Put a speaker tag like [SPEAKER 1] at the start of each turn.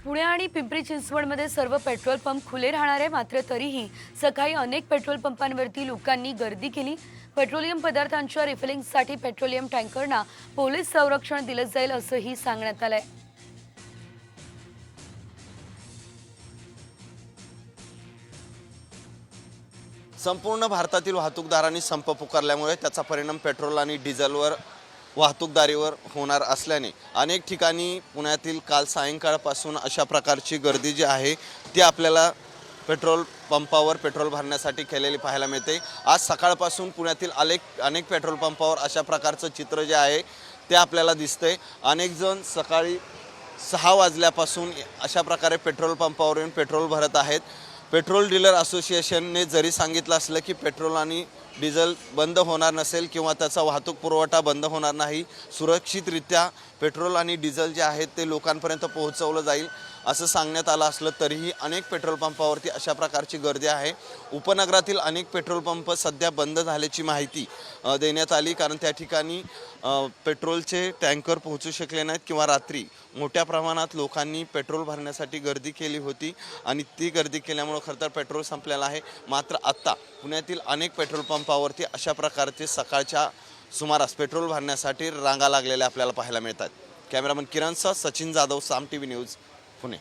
[SPEAKER 1] पुणे आणि पिंपरी चिंचवडमध्ये सर्व पेट्रोल पंप खुले राहणार आहे. मात्र तरीही सकाळी अनेक पेट्रोल पंपांवरती लोकांनी गर्दी केली. पेट्रोलियम पदार्थांच्या रिफिलिंगसाठी पेट्रोलियम टँकरना पोलीस संरक्षण दिलं जाईल असंही सांगण्यात आलंय.
[SPEAKER 2] संपूर्ण भारतातील वाहतूकदारांनी संप पुकारल्यामुळे त्याचा परिणाम पेट्रोल आणि डिझेलवर वाहतूकदारीवर होणार असल्याने अनेक ठिकाणी पुण्यातील काल सायंकाळपासून अशा प्रकारची गर्दी जी आहे ती आपल्याला पेट्रोल पंपावर पेट्रोल भरण्यासाठी केलेली पाहायला मिळते. आज सकाळपासून पुण्यातील अनेक पेट्रोल पंपावर अशा प्रकारचं चित्र जे आहे ते आपल्याला दिसतंय. अनेक जण सकाळी 6 वाजल्यापासून अशा प्रकारे पेट्रोल पंपावर येऊन पेट्रोल भरत आहेत. पेट्रोल डीलर असोसिएशनने जरी सांगितलं असलं की पेट्रोल आणि डिझेल बंद होणार नसेल किंवा त्याचा वाहतूक पुरवठा बंद होणार नाही, सुरक्षितरित्या पेट्रोल आणि डिझेल जे आहेत ते लोकांपर्यंत पोहोचवलं जाईल असं सांगण्यात आलं असलं तरीही अनेक पेट्रोल पंपावरती अशा प्रकारची गर्दी आहे. उपनगरातील अनेक पेट्रोल पंप सध्या बंद झाल्याची माहिती देण्यात आली, कारण त्या ठिकाणी पेट्रोलचे टँकर पोहोचू शकले नाहीत किंवा रात्री मोठ्या प्रमाणात लोकांनी पेट्रोल भरण्यासाठी गर्दी केली होती आणि ती गर्दी केल्यामुळं खरं तर पेट्रोल संपलेलं आहे. मात्र आत्ता पुण्यातील अनेक पेट्रोल पंपावरती अशा प्रकारचे सकाळच्या सुमारास पेट्रोल भरण्यासाठी रांगा लागलेल्या आपल्याला पाहायला मिळतात. कॅमेरामन किरणसह सचिन जाधव, साम टीव्ही न्यूज, पुणे.